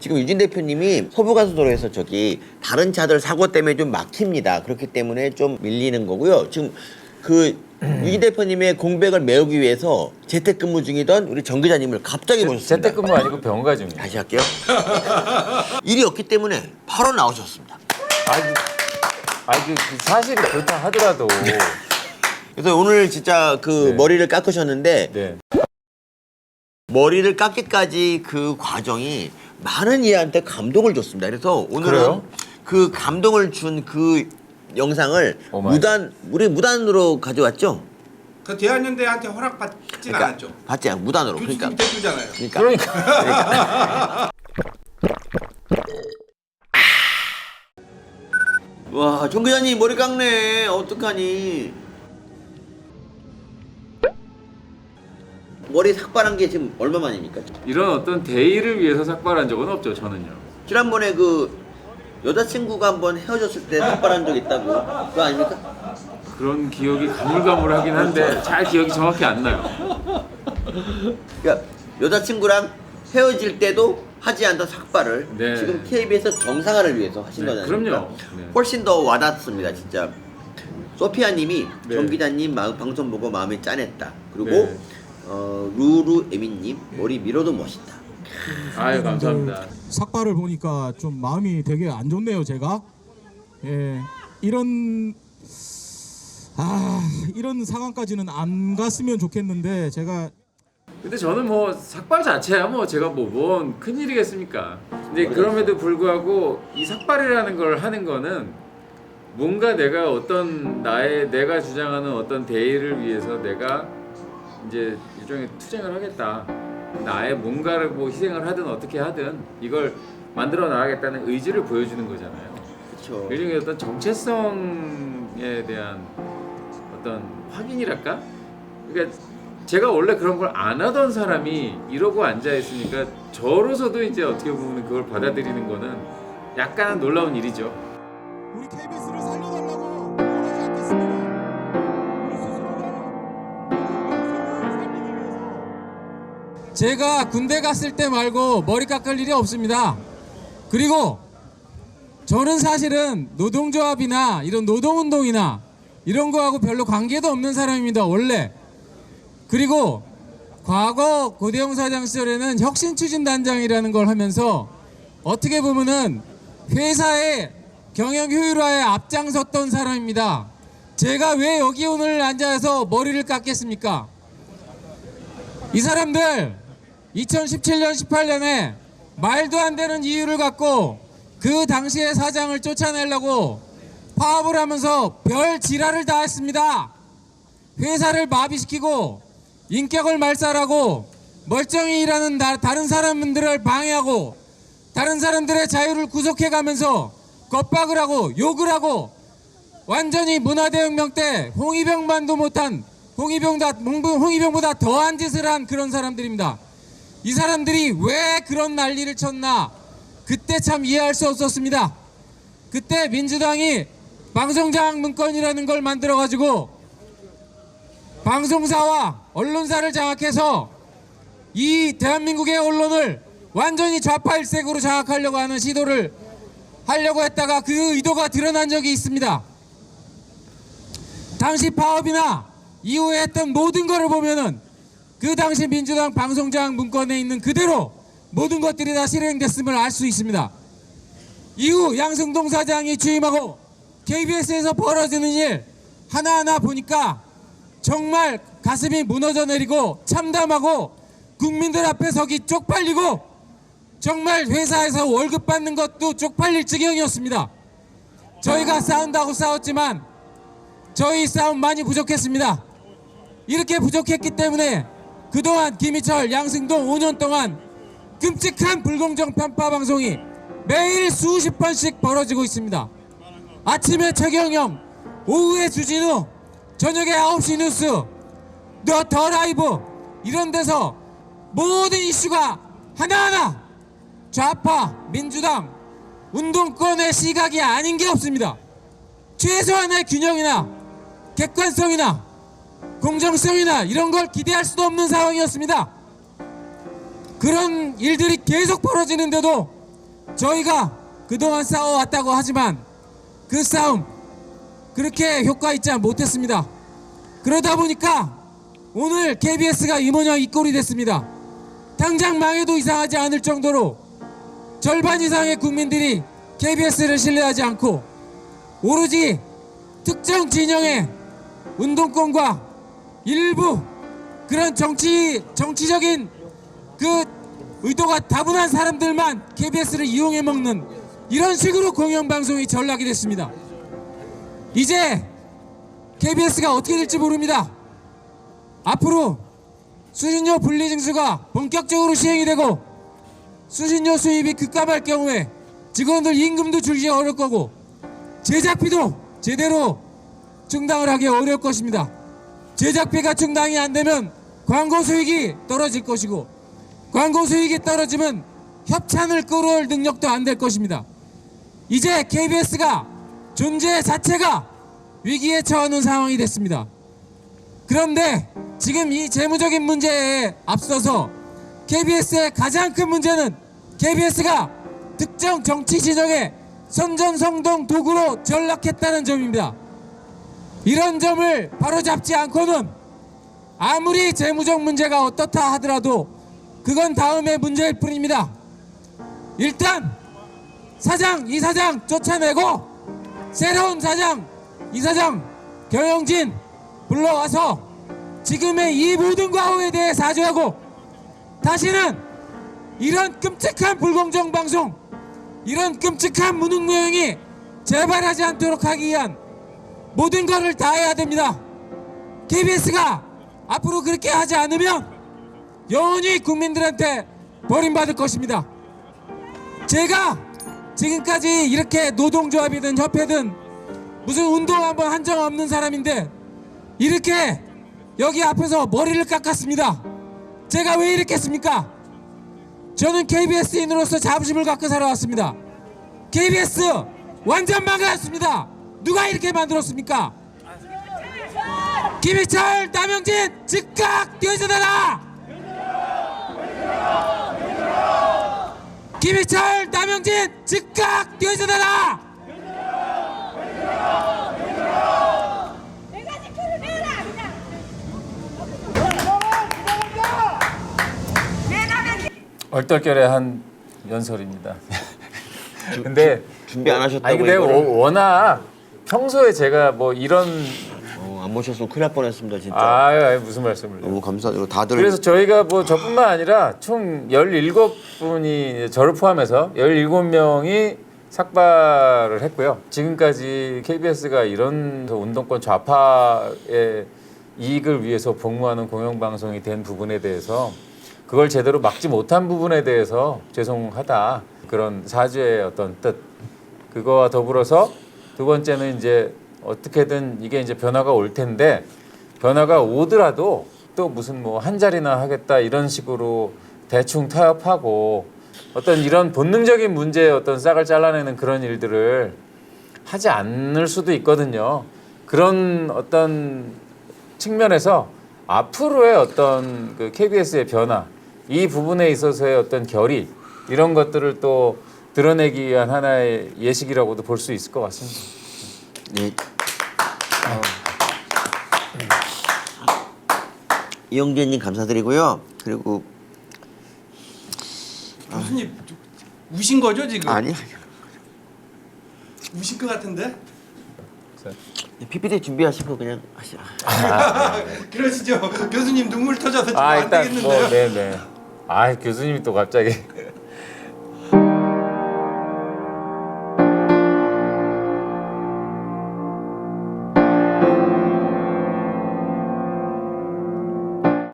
지금 유진 대표님이 서부가수도로에서 저기 다른 차들 사고 때문에 좀 막힙니다. 그렇기 때문에 좀 밀리는 거고요. 지금 그 유진 대표님의 공백을 메우기 위해서 재택근무 중이던 우리 정 기자님을 갑자기 모셨습니다. 재택근무 아니고 병가 중이에요. 다시 할게요. 일이 없기 때문에 바로 나오셨습니다. 그 사실이 그렇다 하더라도 그래서 오늘 진짜 그 네. 머리를 깎으셨는데 네. 머리를 깎기까지 그 과정이 많은 이한테 감동을 줬습니다. 그래서 오늘은 그래요? 그 감동을 준 그 영상을 오마이. 우리 무단으로 가져왔죠? 그 대한연대한테 허락받진 않았죠. 받지 않고 무단으로. 그러니까 교수님 대표잖아요. 그러니까 와, 정 기자님 머리 깎네. 어떡하니? 머리 삭발한 게 지금 얼마 만입니까? 이런 어떤 대의를 위해서 삭발한 적은 없죠. 저는요. 지난번에 그 여자친구가 한번 헤어졌을 때 삭발한 적 있다고. 그거 아닙니까? 그런 기억이 가물가물하긴 한데 잘 기억이 정확히 안 나요. 그러니까 여자친구랑 헤어질 때도 하지 않던 삭발을 네. 지금 KBS 정상화를 위해서 하신 네, 거잖아요. 그럼요. 네. 훨씬 더 와닿습니다, 진짜. 소피아님이 네. 정 기자님 방송 보고 마음이 짠했다. 그리고 네. 루루 에미님 머리 밀어도 멋있다. 아유 감사합니다. 삭발을 보니까 좀 마음이 되게 안 좋네요, 제가. 예, 이런 상황까지는 안 갔으면 좋겠는데 제가 근데 저는 뭐 삭발 자체야 뭐 제가 뭔 큰일이겠습니까. 근데 그럼에도 불구하고 이 삭발이라는 걸 하는 거는 뭔가 내가 어떤 내가 주장하는 어떤 대의를 위해서 내가 이제 일종의 투쟁을 하겠다. 나의 뭔가를 뭐 희생을 하든 어떻게 하든 이걸 만들어 나가겠다는 의지를 보여주는 거잖아요. 그렇죠. 일종의 어떤 정체성에 대한 어떤 확인이랄까? 그러니까 제가 원래 그런 걸 안 하던 사람이 이러고 앉아 있으니까 저로서도 이제 어떻게 보면 그걸 받아들이는 거는 약간은 놀라운 일이죠. 우리 KBS를 살려달라고 원하지 않겠습니다. 우리 스스로가 제가 군대 갔을 때 말고 머리 깎을 일이 없습니다. 그리고 저는 사실은 노동조합이나 이런 노동운동이나 이런 거하고 별로 관계도 없는 사람입니다, 원래. 그리고 과거 고대영 사장 시절에는 혁신추진단장이라는 걸 하면서 어떻게 보면은 회사의 경영 효율화에 앞장섰던 사람입니다. 제가 왜 여기 오늘 앉아서 머리를 깎겠습니까? 이 사람들 2017년 18년에 말도 안 되는 이유를 갖고 그 당시의 사장을 쫓아내려고 파업을 하면서 별 지랄을 다 했습니다. 회사를 마비시키고 인격을 말살하고 멀쩡히 일하는 다른 사람들을 방해하고 다른 사람들의 자유를 구속해가면서 겁박을 하고 욕을 하고 완전히 문화대혁명 때 홍위병만도 못한 홍위병보다 더한 짓을 한 그런 사람들입니다. 이 사람들이 왜 그런 난리를 쳤나 그때 참 이해할 수 없었습니다. 그때 민주당이 방송장 문건이라는 걸 만들어가지고 방송사와 언론사를 장악해서 이 대한민국의 언론을 완전히 좌파 일색으로 장악하려고 하는 시도를 하려고 했다가 그 의도가 드러난 적이 있습니다. 당시 파업이나 이후에 했던 모든 것을 보면은 그 당시 민주당 방송장 문건에 있는 그대로 모든 것들이 다 실행됐음을 알 수 있습니다. 이후 양승동 사장이 취임하고 KBS에서 벌어지는 일 하나하나 보니까 정말 가슴이 무너져 내리고 참담하고 국민들 앞에 서기 쪽팔리고 정말 회사에서 월급 받는 것도 쪽팔릴 지경이었습니다. 저희가 싸운다고 싸웠지만 저희 싸움 많이 부족했습니다. 이렇게 부족했기 때문에 그동안 김희철, 양승동 5년 동안 끔찍한 불공정 편파 방송이 매일 수십 번씩 벌어지고 있습니다. 아침에 최경영, 오후에 주진우, 저녁에 9시 뉴스, 더 라이브 이런 데서 모든 이슈가 하나하나 좌파, 민주당, 운동권의 시각이 아닌 게 없습니다. 최소한의 균형이나 객관성이나 공정성이나 이런 걸 기대할 수도 없는 상황이었습니다. 그런 일들이 계속 벌어지는데도 저희가 그동안 싸워왔다고 하지만 그 싸움 그렇게 효과 있지 못했습니다. 그러다 보니까 오늘 KBS가 이 모양 이 꼴이 됐습니다. 당장 망해도 이상하지 않을 정도로 절반 이상의 국민들이 KBS를 신뢰하지 않고 오로지 특정 진영의 운동권과 일부 그런 정치적인 그 의도가 다분한 사람들만 KBS를 이용해 먹는 이런 식으로 공영방송이 전락이 됐습니다. 이제 KBS가 어떻게 될지 모릅니다. 앞으로 수신료 분리징수가 본격적으로 시행이 되고 수신료 수입이 급감할 경우에 직원들 임금도 줄기 어려울 거고 제작비도 제대로 충당을 하기 어려울 것입니다. 제작비가 충당이 안 되면 광고 수익이 떨어질 것이고 광고 수익이 떨어지면 협찬을 끌어올 능력도 안 될 것입니다. 이제 KBS가 존재 자체가 위기에 처하는 상황이 됐습니다. 그런데 지금 이 재무적인 문제에 앞서서 KBS의 가장 큰 문제는 KBS가 특정 정치 진영의 선전성동 도구로 전락했다는 점입니다. 이런 점을 바로잡지 않고는 아무리 재무적 문제가 어떻다 하더라도 그건 다음의 문제일 뿐입니다. 일단 사장, 이사장 쫓아내고 새로운 사장, 이사장, 경영진 불러와서 지금의 이 모든 과오에 대해 사죄하고 다시는 이런 끔찍한 불공정 방송, 이런 끔찍한 무능무용이 재발하지 않도록 하기 위한 모든 것을 다 해야 됩니다. KBS가 앞으로 그렇게 하지 않으면 영원히 국민들한테 버림받을 것입니다. 제가 지금까지 이렇게 노동조합이든 협회든 무슨 운동 한번 한 적 없는 사람인데 이렇게 여기 앞에서 머리를 깎았습니다. 제가 왜 이랬겠습니까? 저는 KBS인으로서 자부심을 갖고 살아왔습니다. KBS 완전 망가졌습니다. 누가 이렇게 만들었습니까? 김희철, 남영진 즉각 뛰어져나라! 김희철, 남영진 즉각 뛰어져나라! 내가 지켜를 내라 그냥. 얼떨결에한 연설입니다. 근데 준비 안 하셨다고 아니 근데 이거를? 워낙 평소에 제가 뭐 이런 안 모셨으면 큰일 날 뻔했습니다 진짜. 아유 무슨 말씀을 너무 감사드리고 다들 그래서 저희가 뭐 저뿐만 아니라 총 17분이 저를 포함해서 17명이 삭발을 했고요. 지금까지 KBS가 이런 운동권 좌파의 이익을 위해서 복무하는 공영방송이 된 부분에 대해서 그걸 제대로 막지 못한 부분에 대해서 죄송하다. 그런 사죄의 어떤 뜻. 그거와 더불어서 두 번째는 이제 어떻게든 이게 이제 변화가 올 텐데 변화가 오더라도 또 무슨 뭐 한 자리나 하겠다 이런 식으로 대충 타협하고 어떤 이런 본능적인 문제의 어떤 싹을 잘라내는 그런 일들을 하지 않을 수도 있거든요. 그런 어떤 측면에서 앞으로의 어떤 그 KBS의 변화 이 부분에 있어서의 어떤 결의 이런 것들을 또 드러내기 위한 하나의 예식이라고도 볼 수 있을 것 같습니다. 네. 이영재님 감사드리고요. 그리고 교수님 우신 거죠 지금? 아니 우실 것 같은데? PPT 준비하시고 그냥 하시. 그러시죠. 교수님 눈물 터져서 지금 안 일단 되겠는데요. 뭐 네네. 교수님이 또 갑자기